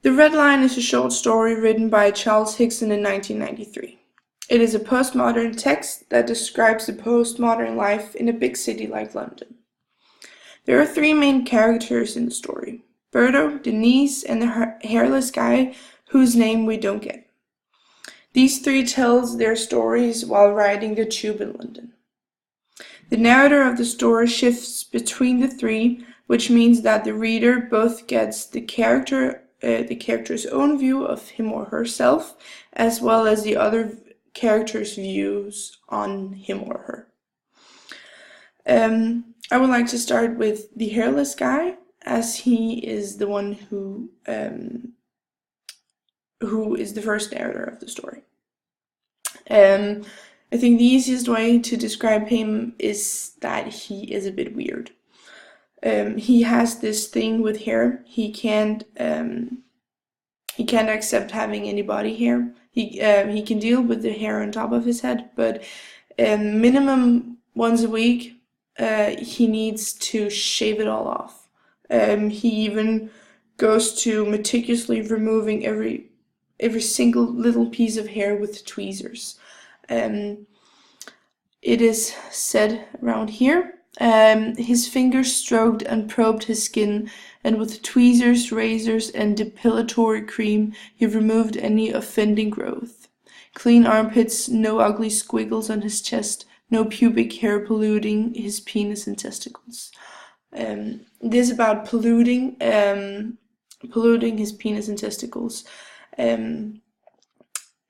The Red Line is a short story written by Charles Hickson in 1993. It is a postmodern text that describes the postmodern life in a big city like London. There are three main characters in the story: Berto, Denise, and the hairless guy whose name we don't get. These three tell their stories while riding the tube in London. The narrator of the story shifts between the three, which means that the reader both gets the character's own view of him or herself, as well as the other character's views on him or her. I would like to start with the hairless guy, as he is the one who is the first narrator of the story. I think the easiest way to describe him is that he is a bit weird. He has this thing with hair. He can't accept having any body hair. He can deal with the hair on top of his head, but minimum once a week, he needs to shave it all off. He even goes to meticulously removing every single little piece of hair with tweezers. It is said around here, his fingers stroked and probed his skin, and with tweezers, razors, and depilatory cream, he removed any offending growth. Clean armpits, no ugly squiggles on his chest, no pubic hair polluting his penis and testicles. This about polluting his penis and testicles.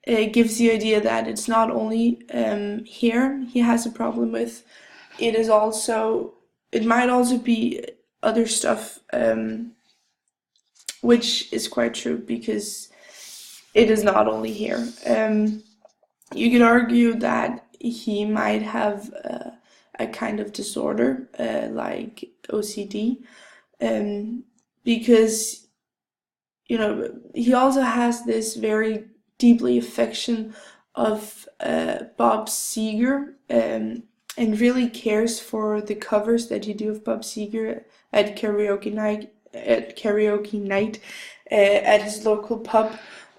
It gives the idea that it's not only hair he has a problem with. It might also be other stuff, which is quite true, because it is not only hair. You could argue that he might have a kind of disorder like OCD, because he also has this very deeply affection of Bob Seger, and really cares for the covers that you do of Bob Seger at karaoke night at his local pub.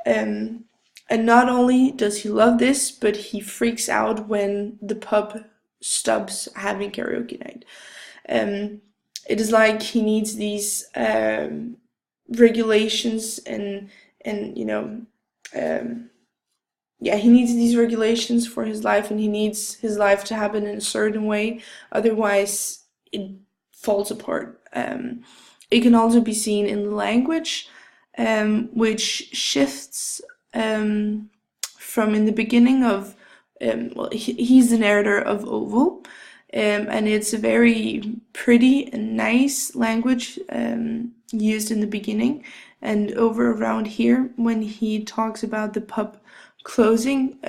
And not only does he love this, but he freaks out when the pub stops having karaoke night. It is like he needs these regulations he needs these regulations for his life, and he needs his life to happen in a certain way, otherwise it falls apart. It can also be seen in the language, which shifts from in the beginning of, he's the narrator of Oval, and it's a very pretty and nice language used in the beginning, and over around here when he talks about the pub closing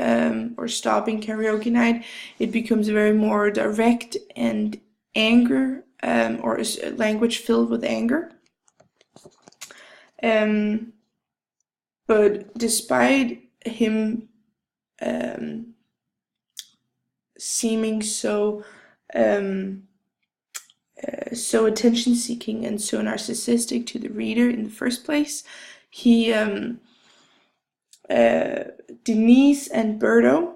or stopping karaoke night, it becomes very more direct and anger, or language filled with anger. But despite him seeming so attention-seeking and so narcissistic to the reader in the first place, he Denise and Berto,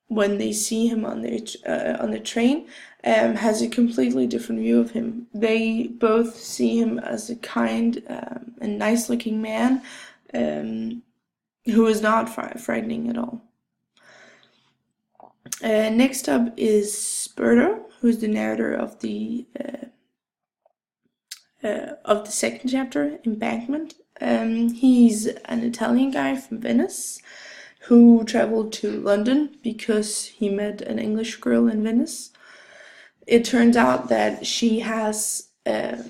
when they see him on the train, has a completely different view of him. They both see him as a kind and nice-looking man who is not frightening at all. Next up is Berto, who's the narrator of the second chapter, Embankment. He's an Italian guy from Venice who traveled to London because he met an English girl in Venice. It turns out that she has a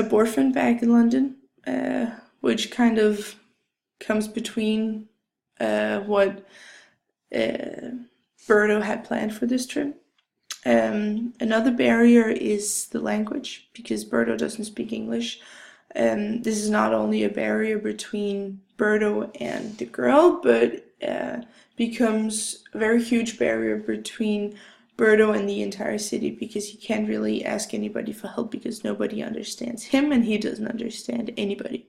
boyfriend back in London, which kind of comes between what Berto had planned for this trip. Another barrier is the language, because Berto doesn't speak English. This is not only a barrier between Berto and the girl, but becomes a very huge barrier between Berto and the entire city, because he can't really ask anybody for help because nobody understands him and he doesn't understand anybody.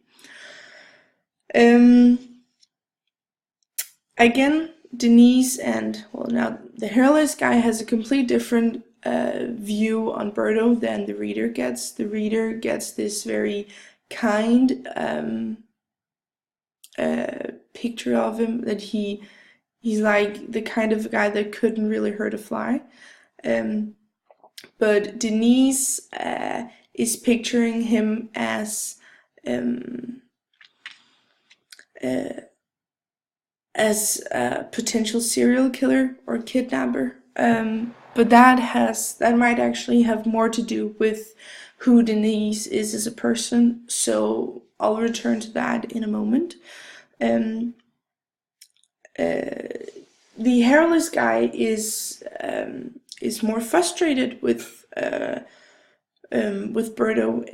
Um, Again, Denise and, well, now the hairless guy has a complete different view on Berto than the reader gets. The reader gets this very kind picture of him, that he's like the kind of guy that couldn't really hurt a fly. But Denise is picturing him as a potential serial killer or kidnapper. But that might actually have more to do with who Denise is as a person. So I'll return to that in a moment. The hairless guy is more frustrated with Berto,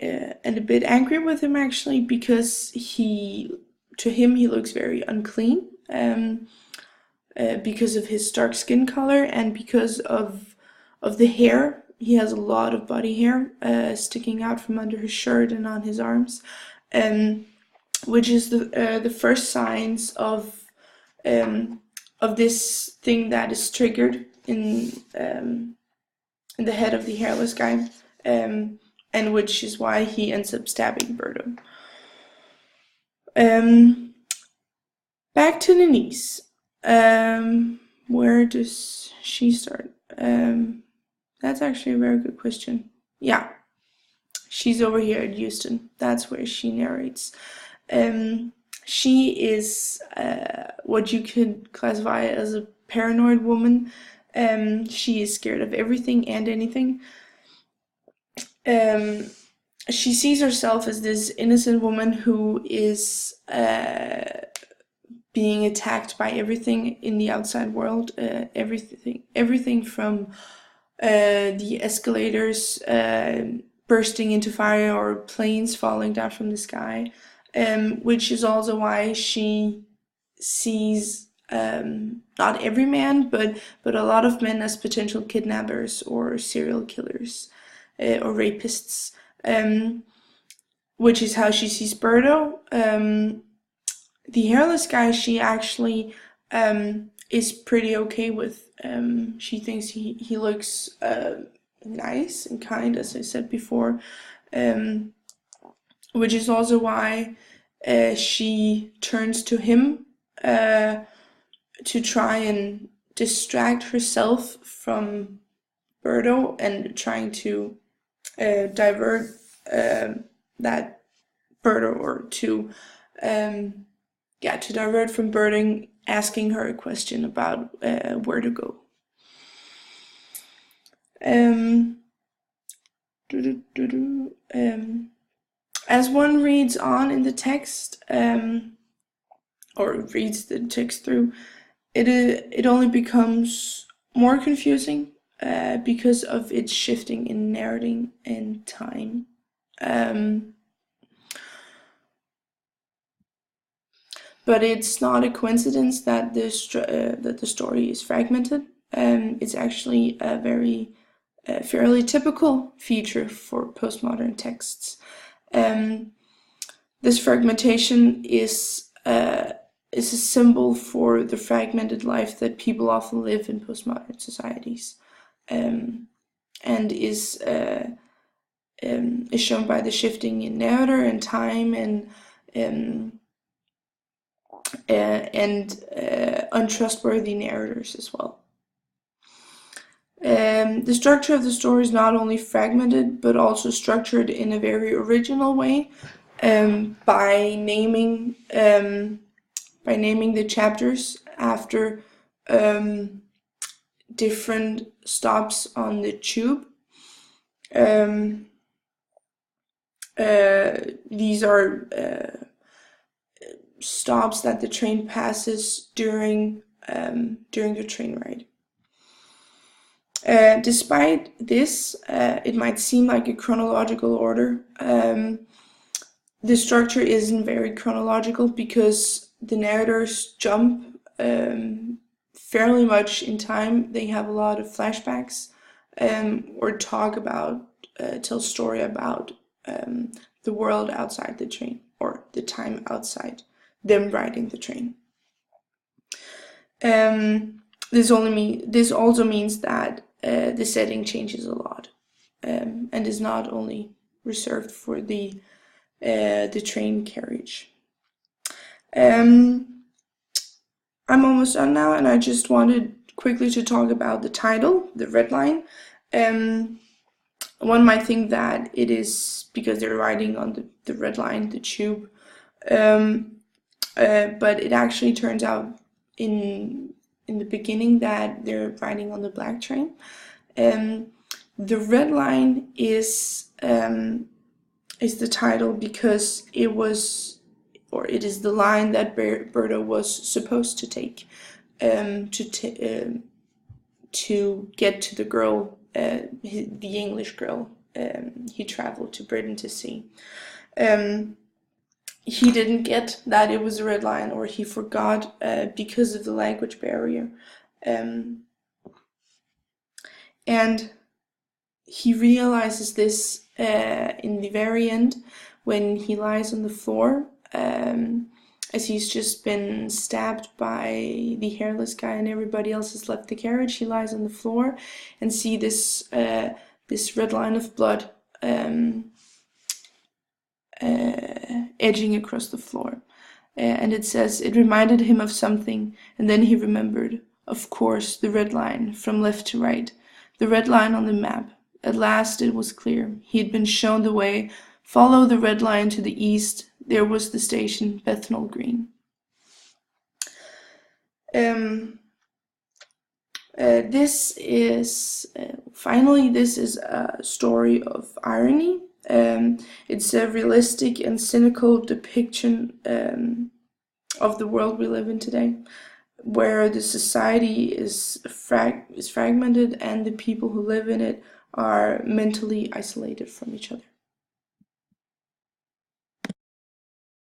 and a bit angry with him actually, because to him he looks very unclean, because of his dark skin color and because of the hair. He has a lot of body hair sticking out from under his shirt and on his arms, which is the first signs of this thing that is triggered in the head of the hairless guy, and which is why he ends up stabbing Berto. Back to Denise. Where does she start? That's actually a very good question. Yeah, she's over here at Houston. That's where she narrates. She is what you could classify as a paranoid woman. She is scared of everything and anything. She sees herself as this innocent woman who is being attacked by everything in the outside world. Everything from the escalators bursting into fire or planes falling down from the sky, which is also why she sees not every man, but a lot of men as potential kidnappers or serial killers or rapists, which is how she sees Berto. The hairless guy, she actually is pretty okay with. She thinks he looks nice and kind, as I said before, which is also why she turns to him to try and distract herself from Berto, and trying to divert that Berto, or to divert from Berto asking her a question about where to go. As one reads on in the text, or reads the text through, it only becomes more confusing because of its shifting in narrating and time. But it's not a coincidence that that the story is fragmented. It's actually a very fairly typical feature for postmodern texts. This fragmentation is a symbol for the fragmented life that people often live in postmodern societies, and is shown by the shifting in narrator and time, and untrustworthy narrators as well. The structure of the story is not only fragmented, but also structured in a very original way, by naming the chapters after different stops on the tube. These are stops that the train passes during the train ride. Despite this, it might seem like a chronological order. The structure isn't very chronological because the narrators jump fairly much in time. They have a lot of flashbacks, or tell story about the world outside the train, or the time outside them riding the train. This also means that the setting changes a lot, and is not only reserved for the train carriage. I'm almost done now, and I just wanted quickly to talk about the title, The Red Line. One might think that it is because they're riding on the red line, the tube, but it actually turns out in the beginning that they're riding on the black train. The red line is the title because it is the line that Berta was supposed to take to get to the girl, the English girl he traveled to Britain to see. He didn't get that it was a red line, or he forgot because of the language barrier. And he realizes this in the very end when he lies on the floor, as he's just been stabbed by the hairless guy and everybody else has left the carriage. He lies on the floor and see this red line of blood edging across the floor. And it says it reminded him of something, and then he remembered, of course, the red line from left to right, the red line on the map. At last it was clear. He had been shown the way. Follow the red line to the east. There was the station, Bethnal Green. This is a story of irony. It's a realistic and cynical depiction of the world we live in today, where the society is fragmented and the people who live in it are mentally isolated from each other.